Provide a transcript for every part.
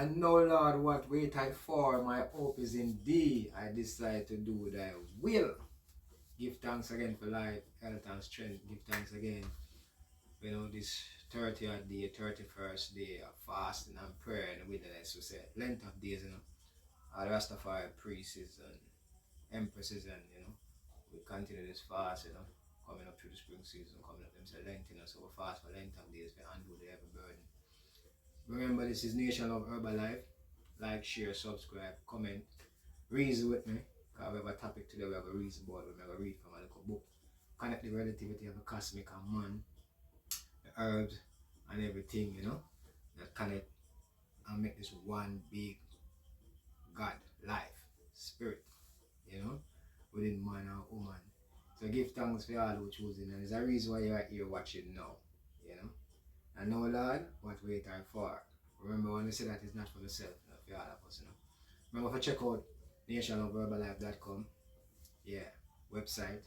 And now, Lord, what wait I for? My hope is in thee. I decide to do thy will. Give thanks again for life, health, and strength. Give thanks again. This 30th day, 31st day of fasting and prayer in the wilderness. We say length of days, all Rastafari priests and empresses, and we continue this fast, coming up through the spring season, coming up, them say length, so we fast for length of days, we undo the heavy burden. Remember, this is NLHL. Like, share, subscribe, comment, reason with me. Because we have a topic today we have a reason about. We have a read from a little book. Connect the relativity of the cosmic and man, the herbs and everything, that connect and make this one big God, life, spirit, within man and woman. So give thanks for all who choosing, and there's a reason why you're here watching now, And now, Lord, what wait I for? Remember when I say that it's not for myself, not for all of us, Remember to check out nationloveherballife.com, website,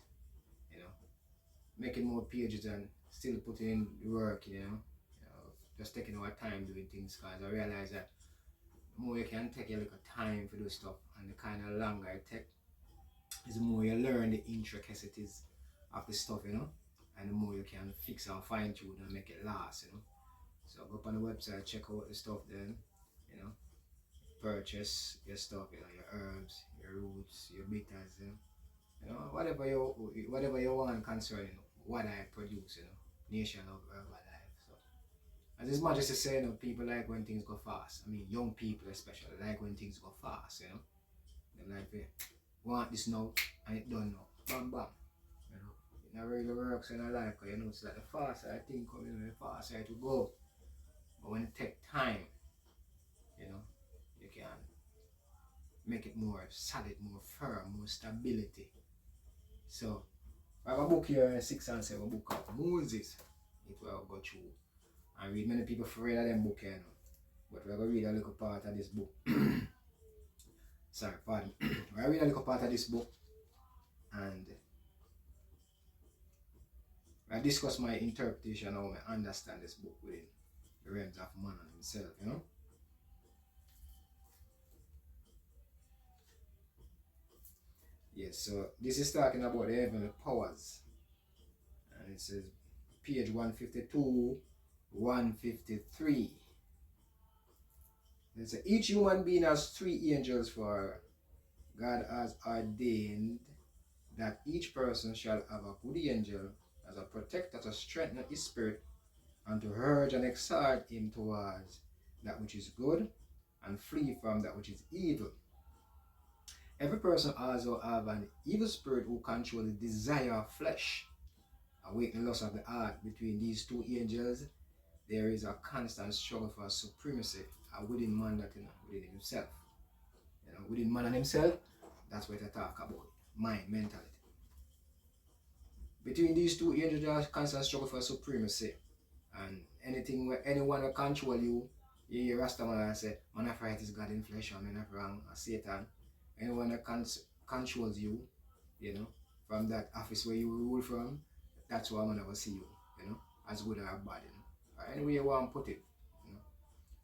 making more pages and still putting in the work, just taking our time doing things, because I realize that the more you can take a little time for do stuff, and the kind of longer it take, is the more you learn the intricacies of the stuff, and the more you can fix and fine tune and make it last, So go up on the website, check out the stuff then, purchase your stuff, your herbs, your roots, your bitters, whatever you want concerning what I produce, Nation of Herbal Life. So as much as to say, people like when things go fast. I mean, young people especially like when things go fast, They like, want this now and it done now. Bam bam. It not really works in our life, because it's like the faster I think coming, the faster it will go. But when it takes time, you can make it more solid, more firm, more stability. So I have a book here, 6 and 7 book of Moses. It will go through and read. Many people afraid of them book here, but we're going to read a little part of this book. Sorry, pardon. I read a little part of this book, and I discuss my interpretation, how I understand this book within the realms of man and himself, Yes, so this is talking about the heavenly powers. And it says, page 152, 153. It says, each human being has 3 angels, for God has ordained that each person shall have a good angel as a protector to strengthen his spirit and to urge and exhort him towards that which is good and flee from that which is evil. Every person also have an evil spirit who controls the desire of flesh, awakening lust of the heart. Between these 2 angels, there is a constant struggle for supremacy within man, that within himself. Within man and himself, that's what I talk about. Mind, mentality. Between these 2 angels, there is a constant struggle for supremacy. And anything where anyone will control you, you hear Rastaman say, man of right is God in flesh, or man of wrong or Satan. Anyone that controls you, from that office where you rule from, that's why man will see you, as good or bad, or any way you want to put it,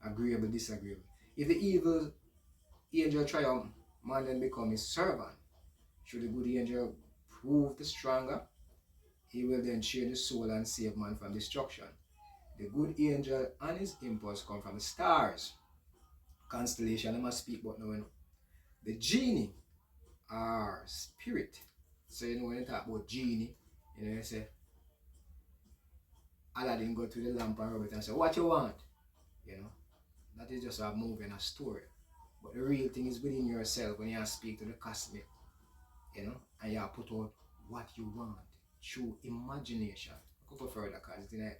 agreeable, disagreeable. If the evil angel triumph, man then become his servant. Should the good angel prove the stronger, he will then share the soul and save man from destruction. The good angel and his impulse come from the stars. Constellation, I must speak about now. The genie are spirit. So when you talk about genie, you say Aladdin go to the lamp and rub it and say, what you want? That is just a movie and a story. But the real thing is within yourself when you speak to the cosmic, and you put out what you want through imagination. I'll go further because it's in it.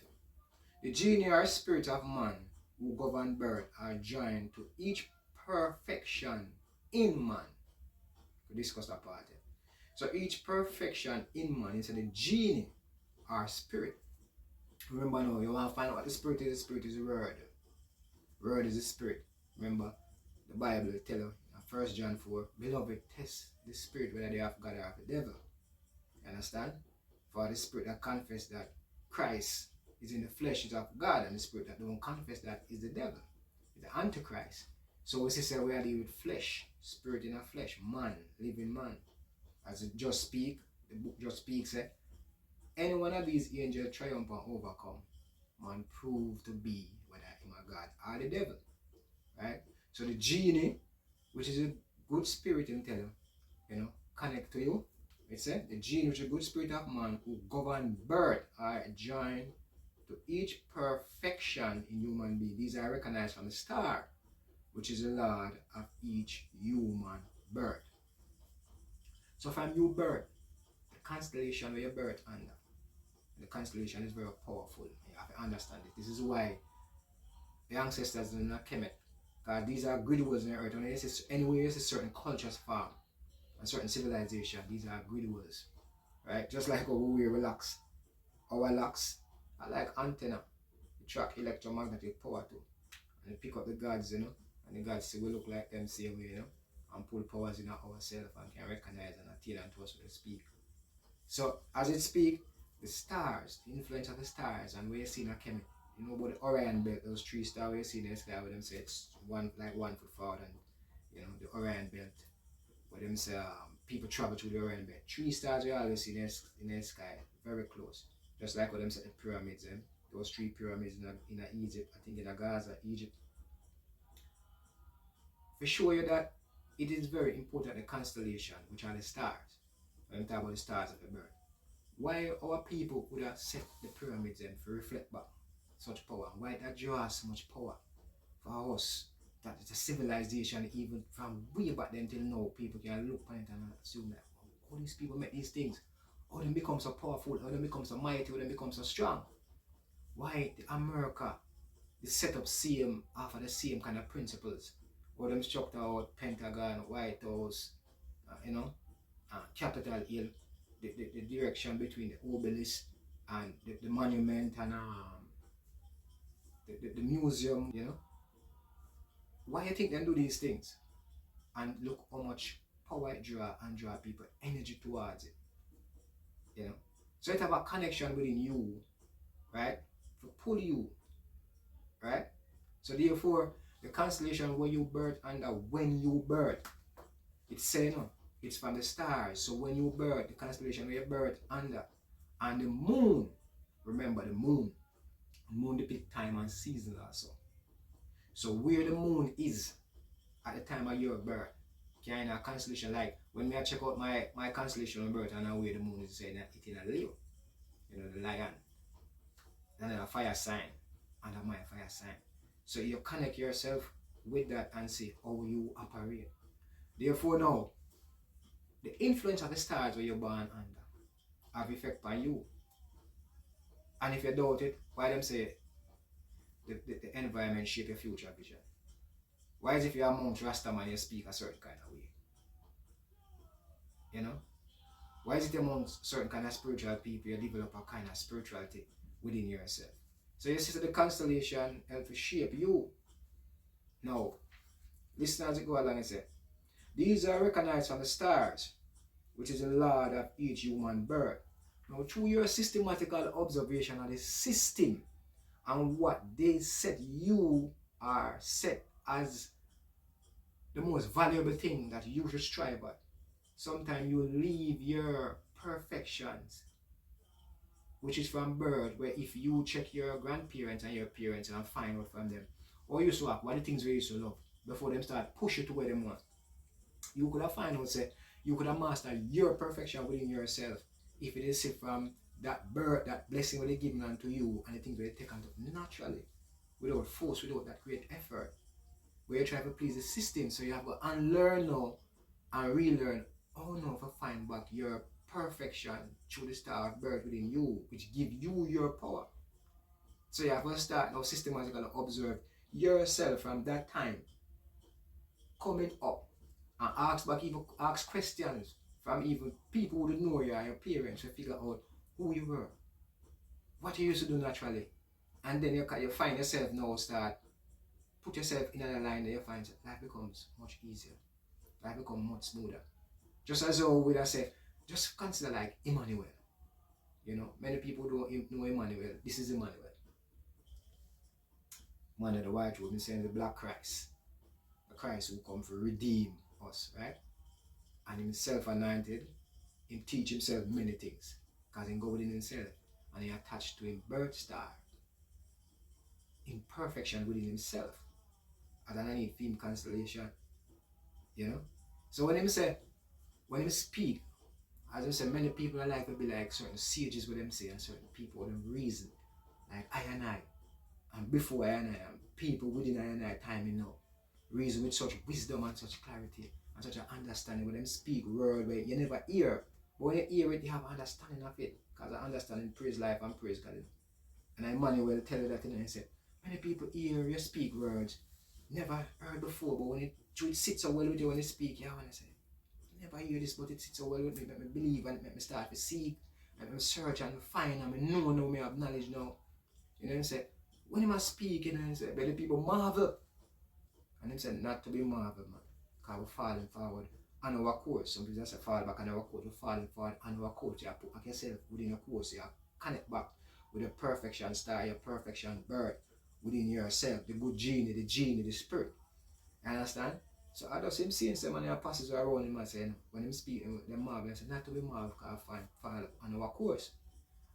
The genie or spirit of man who govern birth are joined to each perfection in man. We discuss that part. So each perfection in man is the genie or spirit. Remember now, you want to find out what the spirit is. The spirit is the word. Word is the spirit. Remember, the Bible will tell you in 1 John 4, beloved, test the spirit whether they have God or have the devil. You understand? For the spirit that confess that Christ is in the flesh is of God, and the spirit that don't confess that is the devil, is the Antichrist. So we say we are dealing with flesh, spirit in a flesh, man, living man. As it just speak, the book just speaks, any one of these angels triumph and overcome, man prove to be whether him a God or the devil. Right? So the genie, which is a good spirit in tell connect to you. It said the gene which is a good spirit of man who govern birth are joined to each perfection in human being. These are recognized from the star, which is the Lord of each human birth. So from you birth, the constellation where you birth under, the constellation is very powerful. You have to understand it. This is why the ancestors did not come it. Because these are good words in the earth. And anyway, it's a certain cultures form and certain civilization. These are good words. Right? Just like how we relax. Our locks are like antenna. They track electromagnetic power too. And they pick up the gods, and the gods say we look like them same way, and pull powers in ourselves and can recognize and attend to us when they speak. So as it speak, the stars, the influence of the stars, and where you see in a chemic, about the Orion belt, those 3 stars where you see in the sky, where them say it's 1 foot forward, and the Orion belt, where them say people travel through the Orion belt. 3 stars we always see in the sky, very close. Just like what them say the pyramids, those 3 pyramids in Egypt, I think in Gaza, Egypt. For show you that it is very important the constellation, which are the stars. When we talk about the stars of the birth. Why our people would have set the pyramids and to reflect back such power? Why that draws so much power for us? That it's a civilization, even from way back then till now, people can look on it and assume that all these people make these things, how they become so powerful, how they become so mighty, how they become so strong. Why the America is set up same after the same kind of principles? How them structure out Pentagon, White House, Capitol Hill, the direction between the obelisk and the monument and the museum, Why you think they do these things? And look how much power it draw people energy towards it, So it have a connection within you, right? To pull you, right? So therefore, the constellation where you birth under when you birth, it's saying it's from the stars. So when you birth, the constellation where you birth under, and the moon, remember the moon depicts time and season also. So where the moon is at the time of your birth, kind of constellation, like when I check out my constellation of birth and where the moon is saying that it's in a Leo, the lion, and then a fire sign, under my fire sign. So you connect yourself with that and see how you operate. Therefore now, the influence of the stars where you're born under have effect on you. And if you doubt it, why them say the environment shape your future vision? Why is if you're amongst Rastaman you speak a certain kind of way? Why is it amongst certain kind of spiritual people you develop a kind of spirituality within yourself? So you see the constellation help to shape you. Now, listen as it go along and say, these are recognized from the stars, which is the Lord of each human birth. Now, through your systematical observation of the system and what they set, you are set as the most valuable thing that you should strive at. Sometimes you leave your perfections, which is from birth, where if you check your grandparents and your parents and find out from them, or you swap, what the things we used to love, before them start push you to where they want, you could have find out, say, you could have mastered your perfection within yourself if it is from that birth, that blessing that they given unto you, and the things that they take unto naturally, without force, without that great effort, where you try to please the system, so you have to unlearn now and relearn how now to find back your perfection through the star of birth within you, which give you your power. So you have to start now systematically observe yourself from that time coming up and ask questions from even people who don't know you and your parents to figure out who you were, what you used to do naturally, and then you find yourself now start put yourself in a line that you find life becomes much easier, life becomes much smoother. Just as though we have said, just consider like Emmanuel. Many people don't know Emmanuel. This is Emmanuel. Man of the white robe, saying the black Christ. Christ who come to redeem us, right? And himself anointed, he teach himself many things. Because he go within himself and he attached to him birth star. Imperfection within himself. And then I need theme constellation. You know? So when him speak, as I said, many people are like to be like certain sages with them say and certain people with them reason. Like I and I. And before I and I, and people within I and I time, you know, reason with such wisdom and such clarity and such an understanding when them speak word where you never hear. But when you hear it, you have understanding of it. Because I understand praise life and praise God. And Emmanuel tell you that, you know, he said, many people hear you speak words never heard before, but when it sits so well with you when you speak, you want to say, never hear this, but it sits so well with me, make me believe and make me start to seek, and me search and find and me know now, me have knowledge now. You know, he said, when he must speak, you know, he said, but the people marvel. And he said, not to be marveled, man, because we're falling forward on our course. Some people say fall back on our course, we're falling forward on our course. You put back yourself within your course, you connect back with your perfection star, your perfection birth within yourself, the good genie, the spirit. You understand? So I just him seeing some of the apostles around him and saying, when him speaking, they marvel, I say, not to be marveled, because I fall on our course.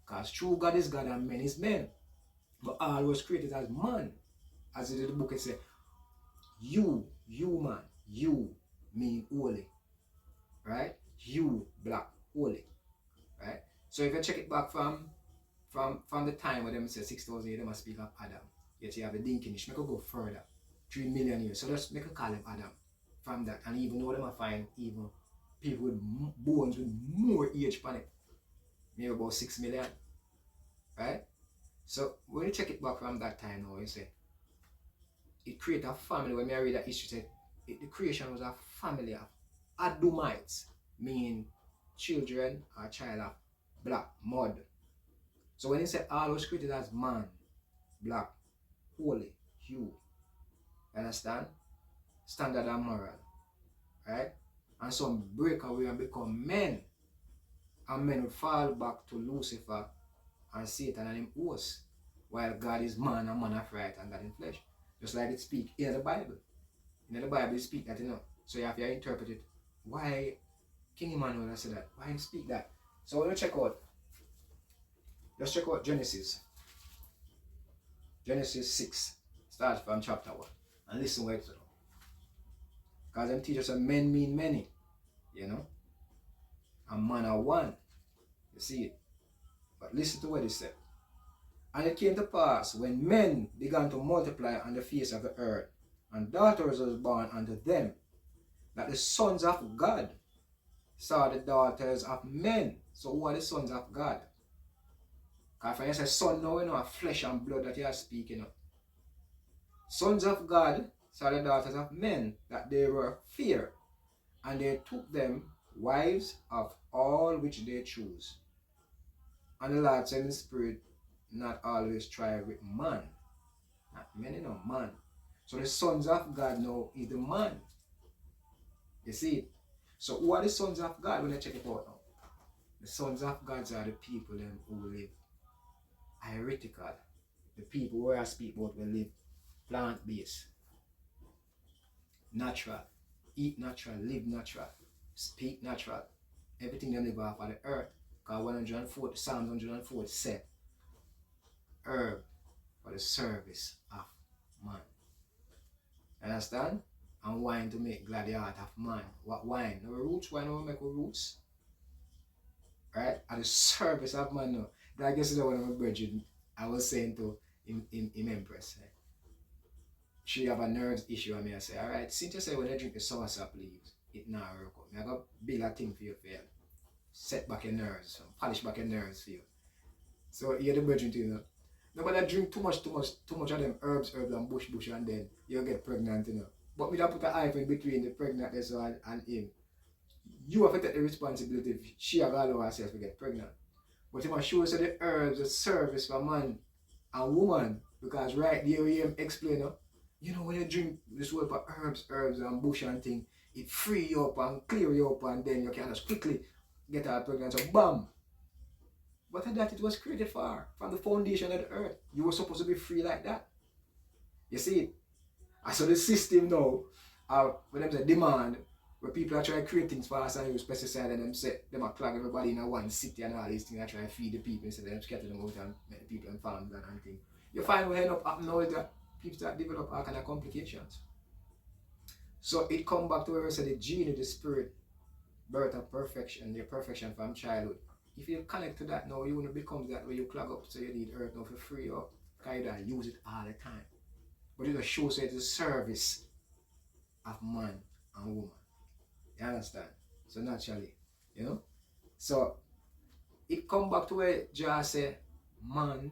Because true God is God and men is men. But all was created as man. As in the book it says, you man, you mean holy. Right? You black, holy. Right? So if you check it back from the time where them say 6,000 years, they must speak of Adam. Yet you have the Dinkinish, make it go further. 3 million years. So let's make a call him Adam from that. And even though they might find even people with bones with more age on it. Maybe about 6 million. Right? So when you check it back from that time now, you say it created a family. When I read that history, said the creation was a family of Adumites, meaning children or child of black mud. So when he said all was created as man, black, holy, hue, understand? Standard and moral, right? And some break away and become men. And men will fall back to Lucifer and Satan and him host. While God is man and man of right and God in flesh. Just like it speak in the Bible. In the Bible it speak that, you know. So you have to interpret it. Why King Emmanuel said that? Why him speak that? So when you check out, let's check out Genesis. Genesis 6. Start from chapter 1. And listen what it says. Because them teach us that men mean many. You know? And man are one. You see it? But listen to what it said. And it came to pass, when men began to multiply on the face of the earth, and daughters was born unto them, that the sons of God saw the daughters of men. So who are the sons of God? Because when you say son now, you know, flesh and blood that you are speaking of. Sons of God saw the daughters of men, that they were fair, and they took them wives of all which they choose. And the Lord said in the spirit, not always strive with man. Not many, no man. So the sons of God now is the man. You see it? So who are the sons of God when I check it out now? The sons of God are the people them who live heretical. The people where I speak about will live plant-based. Natural. Eat natural, live natural, speak natural. Everything they live off of the earth. Because 140, Psalms 140 said, herb for the service of man. Understand? And wine to make glad the heart of man. What wine? No roots, wine will make roots. Right? At the service of man now. That I guess is one of my brethren I was saying to in Empress. She have a nerves issue and me I say, alright, since you say when you drink the soursop leaves, it now work out. I got build a thing for you for you. Set back your nerves, polish back your nerves for you. So you're the brethren too, you know. Nobody drink too much of them herbs and bush and then you'll get pregnant, you know. But me don't put an hyphen between the pregnant and him. You have to take the responsibility if she have allow herself to get pregnant. But you must show us the herbs, the service for man and woman. Because right there we explain, you know, when you drink this word for herbs and bush and thing, it free you up and clear you up and then you can just quickly get her pregnant. So bam! But that it was created for, from the foundation of the earth. You were supposed to be free like that. You see it? And so the system now, when them say demand, where people are trying to create things fast and use pesticide and them say them are clog everybody in a one city and all these things, are trying to feed the people instead of them scatter them out and make the people and farms and things. You find what end up happening now is that people start develop all kind of complications. So it come back to where we say the gene, the spirit, birth of perfection, your perfection from childhood. If you connect to that now, you want to become that way you clog up, so you need earth now for free up. Because you don't use it all the time. But it just shows that it's a service of man and woman. You understand? So naturally, you know? So it come back to where Jah say, man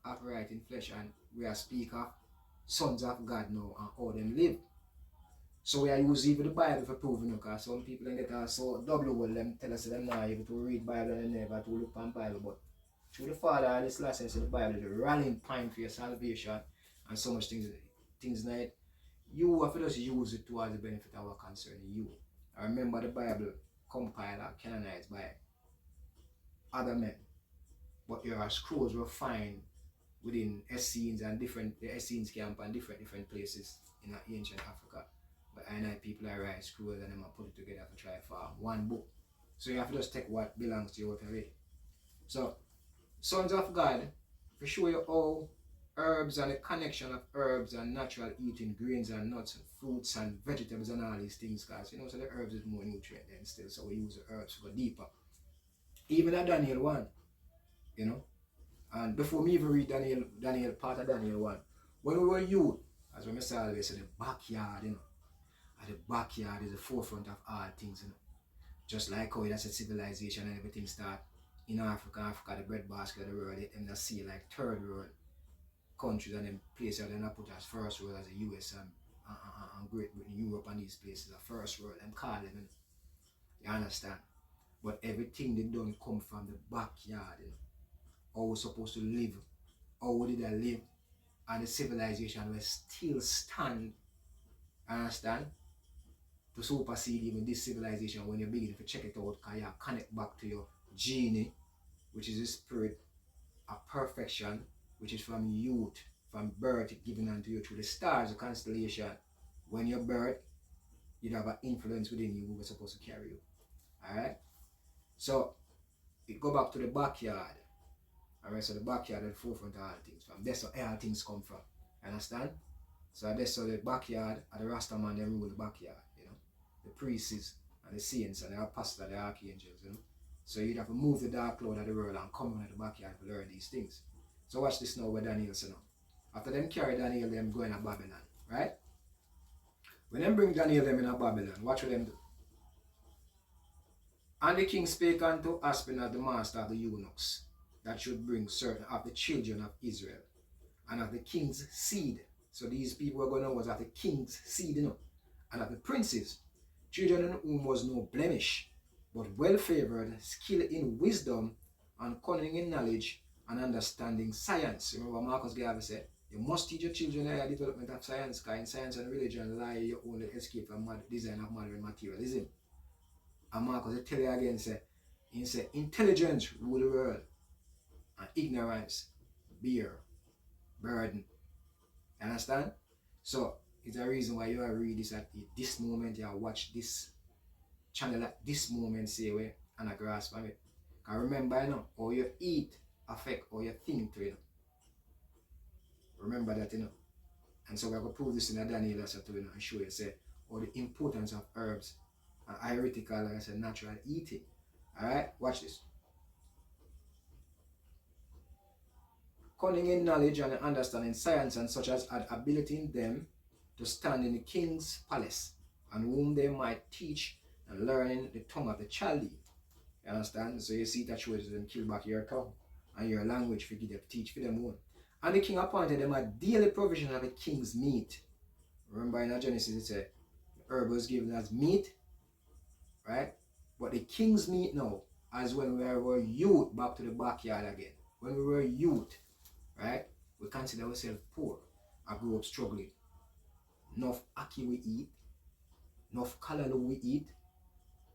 upright in flesh, and we are speak of sons of God now and how them live. So we are using even the Bible for proving it, because some people get so double well them tell us that they're not able to read Bible and they never to look on Bible, but through the Father and this last sense of the Bible, the rallying point for your salvation and so much things like it, you have to just use it towards the benefit of what concerning you. I remember the Bible compiled and canonized by other men, but your scrolls were found within Essenes and the Essenes camp and different places in ancient Africa. But I know people are write scrolls and them and put it together to try for one book. So you have to just take what belongs to you out of it. So, sons of God, to show you how herbs and the connection of herbs and natural eating, grains and nuts and fruits and vegetables and all these things, because you know, so the herbs is more nutrient than still, so we use the herbs to go deeper. Even at Daniel 1, you know, and before me even read Daniel part of Daniel 1, when we were youth, as when I always say, the backyard, you know, at the backyard is the forefront of all things, you know. Just like how that's a civilization and everything start in Africa, the breadbasket of the world, them that see like third world countries and them places that they not put as first world as the US and Great Britain, Europe and these places are first world, them call them, you know. You understand? But everything they don't come from the backyard, you know. How we're supposed to live, how did they live, and the civilization will still stand, understand? To supersede even this civilization when you begin to check it out, because you connect back to your genie, which is the spirit of perfection, which is from youth, from birth, given unto you through the stars, the constellation. When you're birth, you have an influence within you who was supposed to carry you. Alright? So, it go back to the backyard. Alright, so the backyard is the forefront of all things. From that's where all things come from. Understand? So that's so the backyard, and the Rastaman, they rule the backyard, you know. The priests and the saints and the apostles, the archangels, you know. So you'd have to move the dark cloud of the world and come into the backyard to learn these things. So watch this now with Daniel, so now. After them carry Daniel, them going to Babylon, right? When them bring Daniel them in a Babylon, watch what them do. And the king spake unto Aspinat, the master of the eunuchs, that should bring certain of the children of Israel, and of the king's seed. So these people were going to was of the king's seed, you know, and of the princes, children in whom was no blemish, but well favored, skill in wisdom, and cunning in knowledge, and understanding science. Remember Marcus Garvey said, you must teach your children the development of science, because in science and religion lie you only escape from design of modern materialism. And Marcus tell you again, he said, intelligence rule the world, and ignorance bear burden. You understand? So it's a reason why you are read this at this moment, you watch this channel at this moment, say way, and I grasp of it. Because remember, you know, how you eat affect how you think to, you know. Remember that, you know. And so we're going to prove this in a Daniel also too, you know, and show you, say, how the importance of herbs and heretical, like I said, natural eating. Alright, watch this. Cunning in knowledge and understanding science, and such as had ability in them to stand in the king's palace, and whom they might teach and learn the tongue of the Chaldean. You understand? So you see that shows them kill back your tongue and your language for them teach for them one. And the king appointed them a daily provision of the king's meat. Remember in Genesis it said the herb was given as meat, right? But the king's meat now, as when we were youth, back to the backyard again. When we were youth, right? We consider ourselves poor. I grew up struggling. Enough ackee we eat, enough callaloo we eat.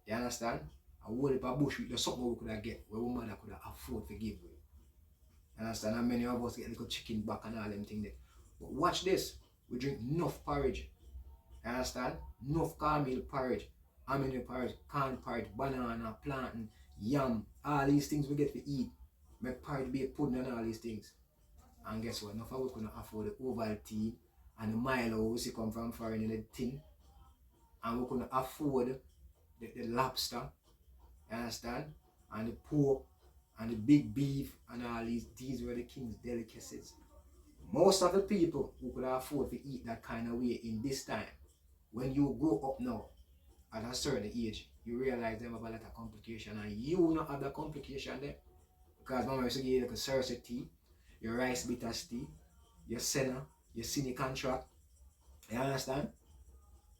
You understand? A whole heap of bush with something we could have get where we mother could have afford to give away. You understand? And many of us get little chicken back and all them things there. But watch this. We drink enough porridge. You understand? Enough cornmeal porridge, amino porridge, corn porridge, banana, plantain, yam, all these things we get to eat. Make porridge, bake pudding and all these things. And guess what? Enough of we couldn't afford the Ovaltine and the Milo we see come from foreign in the tin. And we couldn't afford the lobster, you understand? And the pork and the big beef and all these were the king's delicacies. Most of the people who could afford to eat that kind of way in this time, when you grow up now at a certain age, you realize them have a lot of complication and you not have the complication there. Because mama used to give you like a Cersei tea, your rice bitters tea, your senna, your cine contract, you understand?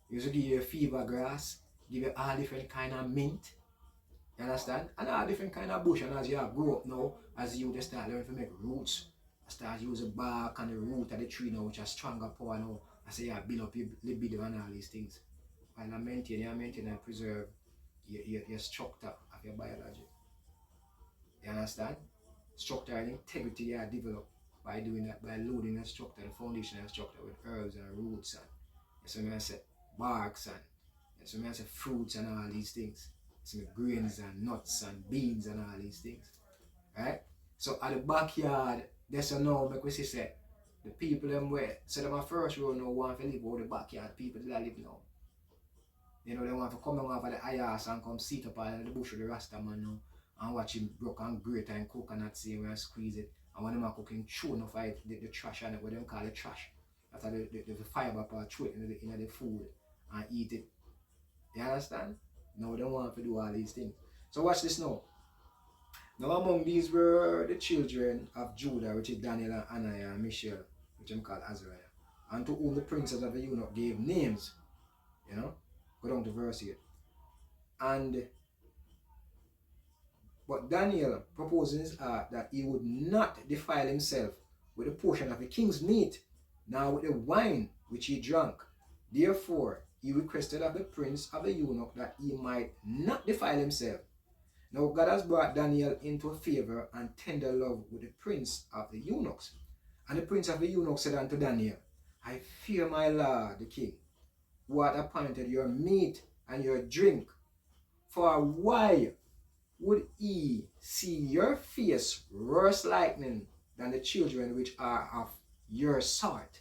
You used to give you a fever grass, give you all different kind of mint, you understand? And all different kind of bush. And as you grow up now, as you just start learning to make roots, start using bark and the root of the tree now, which has stronger power now. I say you build up your libido and all these things. While I maintain and preserve your structure of your biology. You understand? Structure and integrity you develop by doing that, by loading the structure, the foundation and structure with herbs and roots and so I say barks and so I say fruits and all these things. So grains and nuts and beans and all these things. Right? So at the backyard, that's a no make we say the people them where so them first row no want to live over the backyard people that live now. You know, they want to come down off of the ayas and come sit up on the bush with the Rasta man now and watch him broke and grate and coconut same and squeeze it. And when them are cooking, chew enough of the trash and what them call it trash. That's the fiber part, chew it in the food and eat it. You understand? No, they want to do all these things. So watch this now. Now among these were the children of Judah, which is Daniel and Ananiah and Mishael, which is called Azariah, and to whom the princes of the eunuch gave names. You know? Go down to verse 8. But Daniel proposed in his heart that he would not defile himself with a portion of the king's meat, nor with the wine which he drank. Therefore, he requested of the prince of the eunuch that he might not defile himself. Now God has brought Daniel into favor and tender love with the prince of the eunuchs. And the prince of the eunuchs said unto Daniel, I fear my lord the king, who hath appointed your meat and your drink. For why would he see your face worse lightning than the children which are of your sort?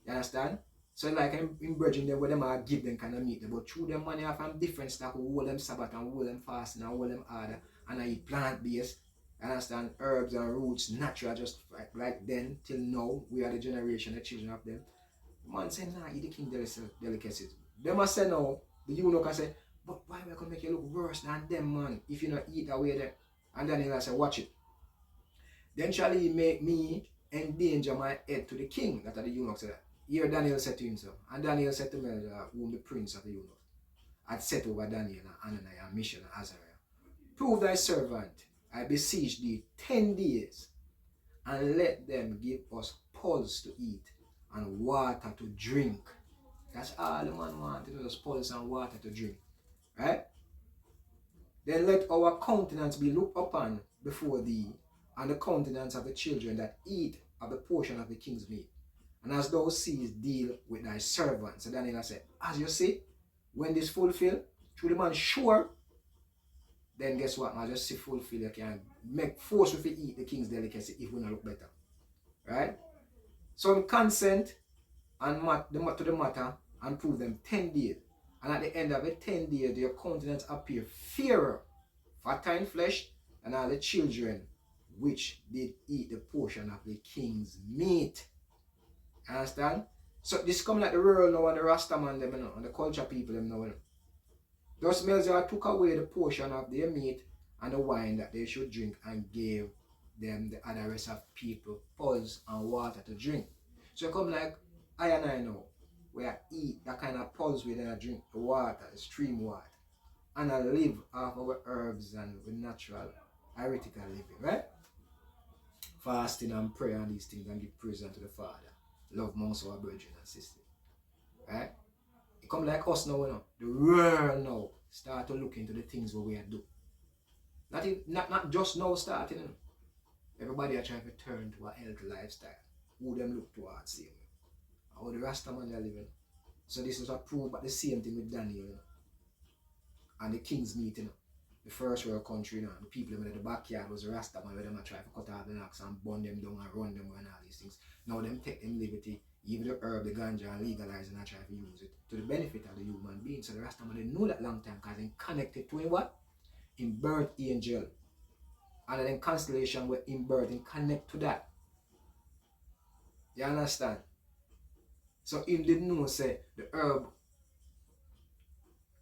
You understand? So like in bridging them, what them are give them kind of meat, but through them money have from different stuff, who hold them Sabbath and hold them fasting and hold them harder, and I eat plant-based, understand, herbs and roots, natural, just like then till now, we are the generation, the children of them. Man say, nah, eat the king delicacies. Them must say no, the eunuch can say, but why we gonna make you look worse than them, man, if you not eat away them? And then he'll say, watch it. Then shall he make me endanger my head to the king, that the eunuch said. Here Daniel said to himself, and Daniel said to Melchizedek, whom the prince of the eunuch had set over Daniel and Ananiah and Mishael and Azariah, prove thy servant, I beseech thee, 10 days, and let them give us pulse to eat and water to drink. That's all the man wanted, just pulse and water to drink. Right? Then let our countenance be looked upon before thee, and the countenance of the children that eat of the portion of the king's meat. And as thou seest, deal with thy servants. So Daniel said, as you see, when this fulfill, through the man sure, then guess what? I just see fulfill, you can make force if you eat the king's delicacy if we not look better. Right? So consent and to the matter and prove them 10 days. And at the end of it, 10 days, their countenance appear fairer, fatter in flesh, and all the children which did eat the portion of the king's meat. Understand? So this come like the world now and the Rasta man them, you know, and the culture people them now. Thus Melchizedek took away the portion of their meat and the wine that they should drink and gave them the other rest of people pulse and water to drink. So come like I and I know, where I eat that kind of pulse with and I drink the water, the stream water. And I live off our herbs and with natural heretical living, right? Fasting and prayer and these things and give praise unto the Father. Love amongst our brethren and sisters. Right? It come like us now, you know. The world now start to look into the things what we are doing. Not just now starting, you know. Everybody are trying to turn to a healthy lifestyle. Who them look towards same way. How the Rasta man they are living. So this was approved, but the same thing with Daniel, and the king's meeting. The first world country, the people in the backyard was the Rasta man where them try to cut off the knocks and burn them down and run them and all these things. Now them take them liberty, even the herb, the ganja, and legalize and try to use it to the benefit of the human being. So the Rasta man, they know that long time because they connected to him what? In birth angel. And then constellation where in birth and connect to that. You understand? So him didn't know say the herb,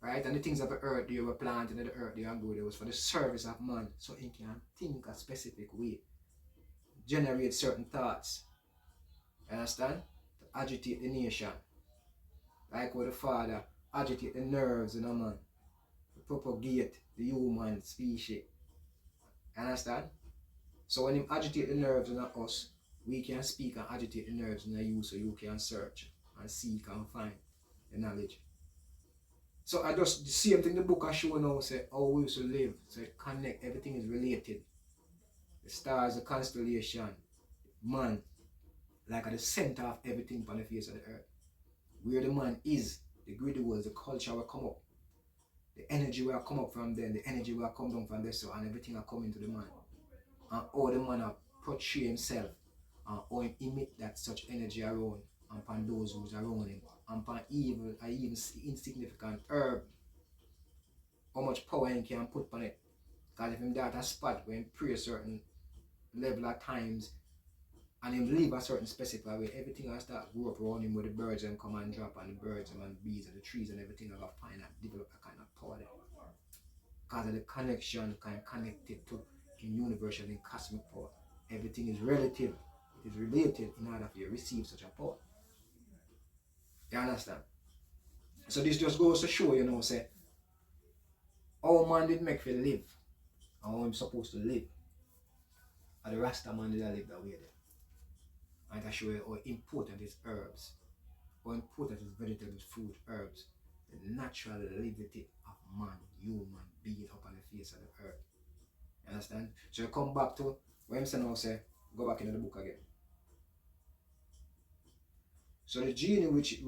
right? And the things of the earth they were planted in the earth they are good. It was for the service of man. So he can think a specific way, generate certain thoughts. You understand? To agitate the nation. Like what the father agitate the nerves in a man. To propagate the human species. You understand? So when him agitate the nerves in us, we can speak and agitate the nerves in you so you can search and seek and find the knowledge. So I just the same thing the book I show now say how we used to live. So it connect, everything is related. The stars, the constellation, man, like at the center of everything on the face of the earth. Where the man is, the greedy world, the culture will come up. The energy will come up from them, the energy will come down from there, so and everything will come into the man. And all the man will portray himself and how him emit that such energy around and upon those who's around him. And upon evil or even insignificant herb, how much power he can put on it. Because if him that a spot where him pray a certain level of times and him live a certain specific way, everything will start grow up around him where the birds and come and drop and the birds and bees and the trees and everything will find and develop a kind of power there. Because of the connection kind of connected to in universal and cosmic power. Everything is relative. It is related in order for you to receive such a power. You understand? So this just goes to show, say, how man did make for live and how I'm supposed to live. And the Rasta man did live that way there. And I show you how important is herbs, how important is vegetables, fruit, herbs, the natural liberty of man, human being upon the face of the earth. You understand? So you come back to what I'm saying now, say, go back into the book again. So the genie which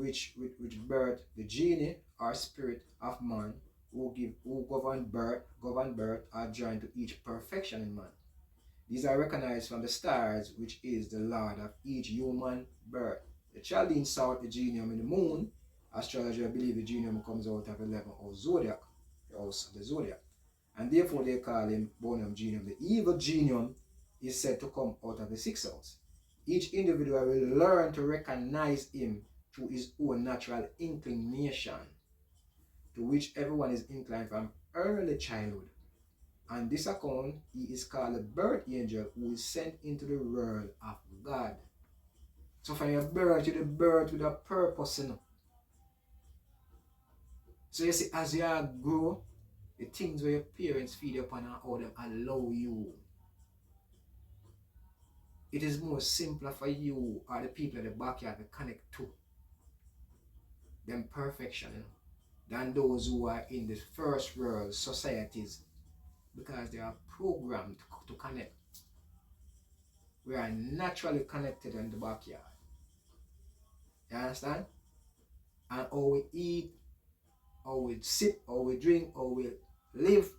birth, the genie or spirit of man who govern birth are joined to each perfection in man. These are recognized from the stars, which is the lord of each human birth. The Chaldeans saw the genium in the moon. Astrologers believe the genium comes out of 11 of zodiac, the house of the zodiac. And therefore they call him Bonum Genium. The evil genium is said to come out of the sixth house. Each individual will learn to recognize him through his own natural inclination, to which everyone is inclined from early childhood. On this account, he is called a birth angel who is sent into the world of God. So from your birth, you're the birth with a purpose. So you see, as you grow, the things where your parents feed upon and how them allow you. It is more simpler for you or the people in the backyard to connect to them perfection, than those who are in the first world societies, because they are programmed to connect. We are naturally connected in the backyard. You understand? And how we eat, how we sip, how we drink, how we live,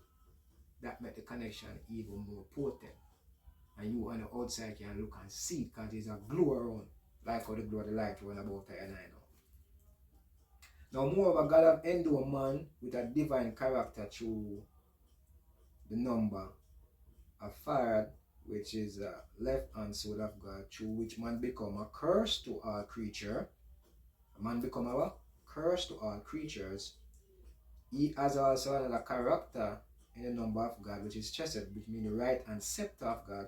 that make the connection even more potent. And you on the outside can look and see it because there's a glow around, like how the glow of the light run about here and I know. Now, moreover, God have endowed man with a divine character through the number of fire, which is left hand side of God, through which man become a curse to all creatures. Man become a curse to all creatures. He has also another character in the number of God, which is chesed, which means the right hand scepter of God,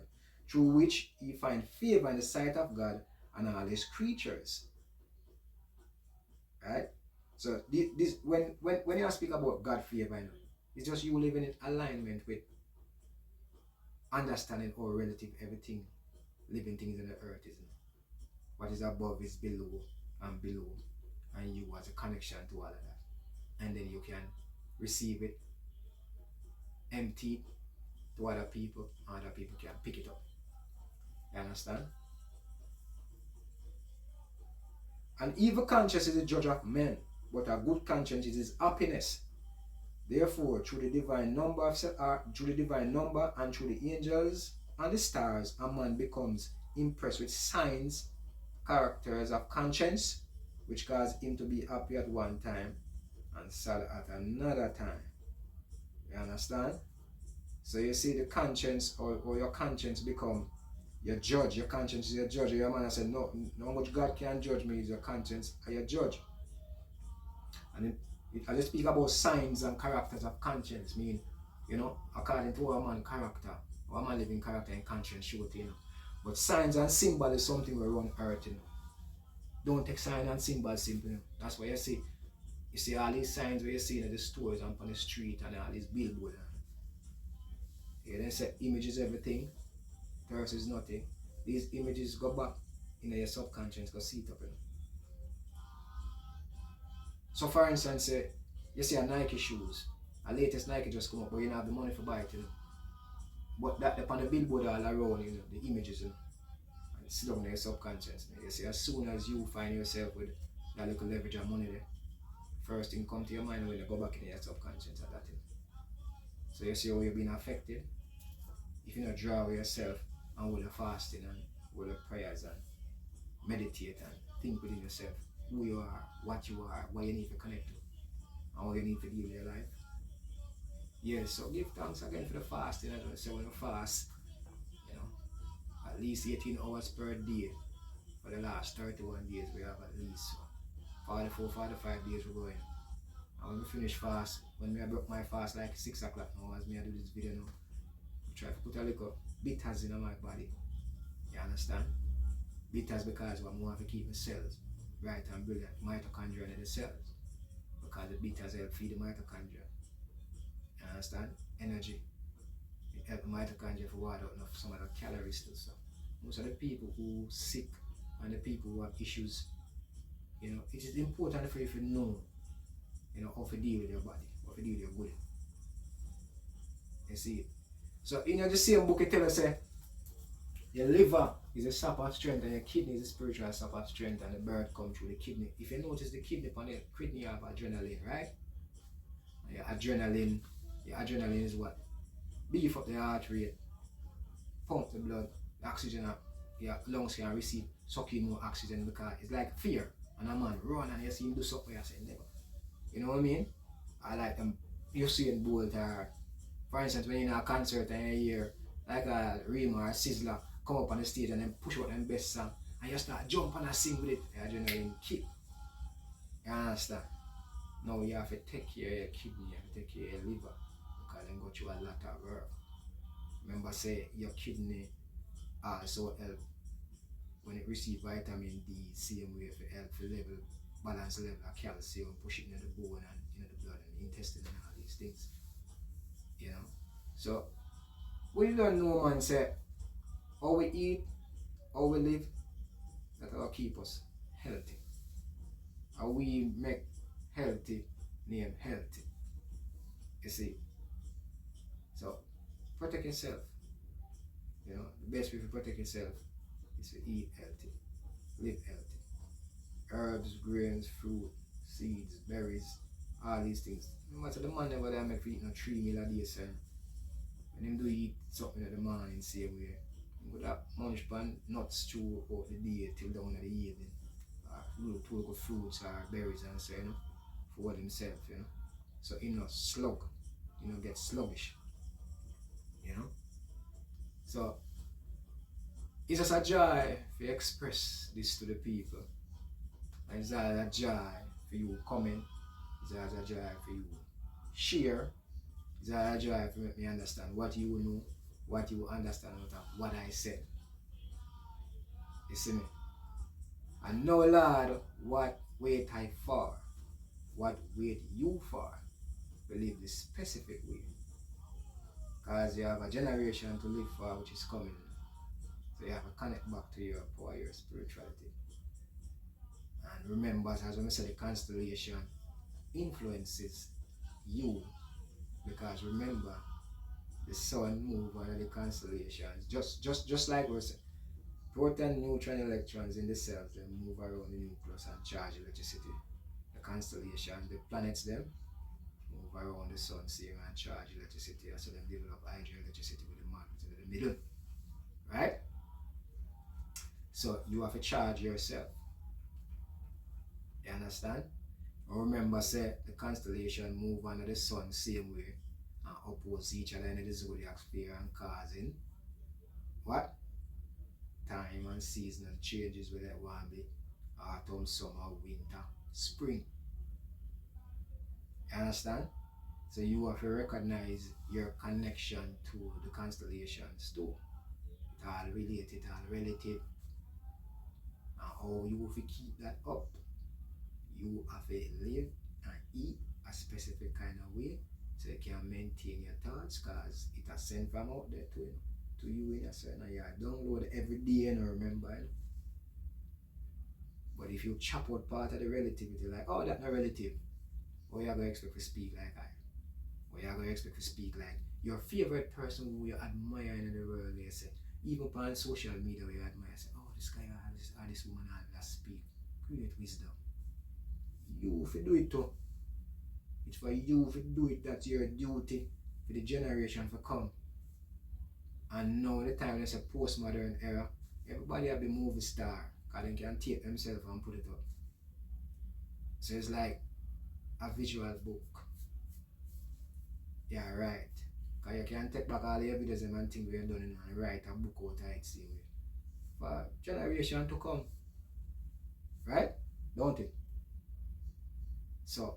through which he find favor in the sight of God and all his creatures. Right? So this when you speak about God favor, it's just you living in alignment with understanding how relative everything, living things in the earth is. What is above is below, and you as a connection to all of that. And then you can receive it, empty to other people can pick it up. You understand? An evil conscience is a judge of men, but a good conscience is his happiness. Therefore, through the divine number and through the angels and the stars, a man becomes impressed with signs, characters of conscience, which cause him to be happy at one time and sad at another time. You understand? So you see the conscience or your conscience become your judge. Your conscience is your judge. Your man said, no much God can judge me is your conscience or your judge. And I just speak about signs and characters of conscience, mean, according to a man's character, or a man living character and conscience show it, But signs and symbols is something we run earth, Don't take signs and symbols simple, That's why you see all these signs where you see in the stores and on the street and all these billboards. Yeah, they say image is everything, thirst is nothing. These images go back in your subconscious, go see it up, So for instance, you see a Nike shoes, a latest Nike just come up, but you don't have the money for buy it, But that upon the billboard all around, the images, And it's down in your subconscious. You see, as soon as you find yourself with that little leverage of money there, first thing come to your mind when you go back in your subconscious at that thing. So you see how you're being affected. If you not draw with yourself and with the fasting and with the prayers and meditate and think within yourself who you are, what you are, what you need to connect to, and what you need to deal with your life. Yes, so give thanks again for the fasting. I don't say when you fast, at least 18 hours per day for the last 31 days. We have at least 44, 45 days we're going. And when we finish fast, when I broke my fast like 6 o'clock now, as me I do this video now, I try to put a little bitters in my body. You understand? Bitters because I want to keep my cells bright and brilliant, mitochondria in the cells. Because the bitters help feed the mitochondria. You understand? Energy. It helps the mitochondria for water enough some of the calories still. So most of the people who sick and the people who have issues, it is important for you to know, how to deal with your body, how to deal with your body. You see? So in the same book it tells us your liver is a sap of strength and your kidney is a spiritual sap of strength and the birth comes through the kidney. If you notice the kidney on the kidney you have adrenaline, right? Your adrenaline is what? Beef up the heart rate, pump the blood, the oxygen up, your lungs can receive, suck in more oxygen because it's like fear. And a man run and you see him do something you say never. You know what I mean? I like them. You see in Bolt or, for instance, when you're in a concert and you hear like a Rima or Sizzler come up on the stage and then push out them best song and you start jump and sing with it, the adrenaline kick. You understand? Now you have to take care of your kidney, you have to take care of your liver because then go through a lot of work. Remember say your kidney also help when it receives vitamin D, same way to help to balance the level of calcium, push it into the bone and into the blood and the intestine and all these things. So we don't know, man, say how we eat, how we live, that will keep us healthy. How we make healthy name healthy. You see. So protect yourself. The best way to protect yourself is to eat healthy, live healthy. Herbs, grains, fruit, seeds, berries, all these things. No matter the man never make for eating 3 meals a day, sir. When him do eat something in the morning, same way. He would have munch pan nuts through out the day till down in the evening. Little good fruits or berries and so, for himself, So he not slug, get sluggish. So it's just a joy to express this to the people. And it's a joy for you comment. It's a joy for you share. It's a joy for make me understand what you know, what you understand out of what I said. You see me? And now, Lord, what wait I for? What wait you for? Believe the specific way. Because you have a generation to live for which is coming. So you have to connect back to your power, your spirituality. And remember, as I said, the constellation influences you. Because remember, the sun moves under the constellations. Just like we said, Proton, neutron, electrons in the cells, they move around the nucleus and charge electricity. The constellation, the planets them, move around the sun, seeing and charge electricity, so they develop hydroelectricity with the magnet in the middle. Right? So you have to charge yourself. You understand? Remember, say the constellation move under the sun same way and oppose each other in the zodiac sphere and causing what? Time and seasonal changes, whether it want to be autumn, summer, winter, spring. You understand? So you have to recognize your connection to the constellations too. It all related, all relative. And how you have to keep that up. You have to live and eat a specific kind of way so you can maintain your thoughts, because it has sent from out there to you in a certain area. Download every day and remember it. But if you chop out part of the relativity, like, oh, that's not relative, or you are going to expect to speak like I, or you are going to expect to speak like your favorite person who you admire in the world, they say, even on social media where you admire, say, oh, this guy or this woman that speak, create wisdom. You if you do it too. It's for you if you do it, that's your duty for the generation to come. And now the time there's a postmodern era, everybody have the movie star, because they can take themselves and put it up. So it's like a visual book. Yeah, right. Because you can take back all the evidence and things we have done and write a book out of it same way. For generation to come. Right? Don't it? So,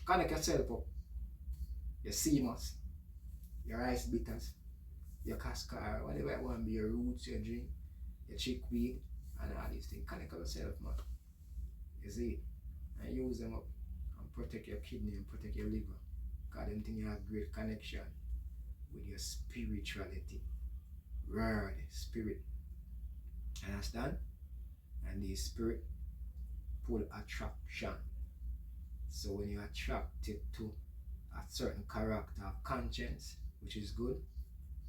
connect yourself up. Your CMOS, your rice bitters, your cascar, whatever it want to be, your roots, your drink, your chickweed, and all these things. Connect yourself, man. You see? And use them up and protect your kidney and protect your liver. Because them things you have great connection with your spirituality. Word, spirit. Understand? And the spirit pull attraction. So when you're attracted to a certain character of conscience, which is good,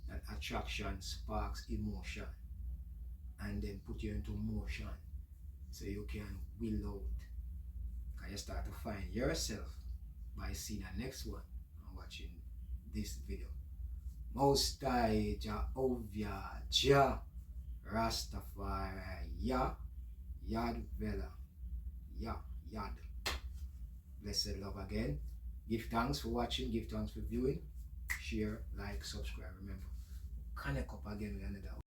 that attraction sparks emotion and then put you into motion so you can will out. Because you start to find yourself by seeing the next one and watching this video. Most High Jehovah Jah Rastafari Yad Vela Yad. Blessed love again. Give thanks for watching, give thanks for viewing, share, like, subscribe. Remember, connect up again with another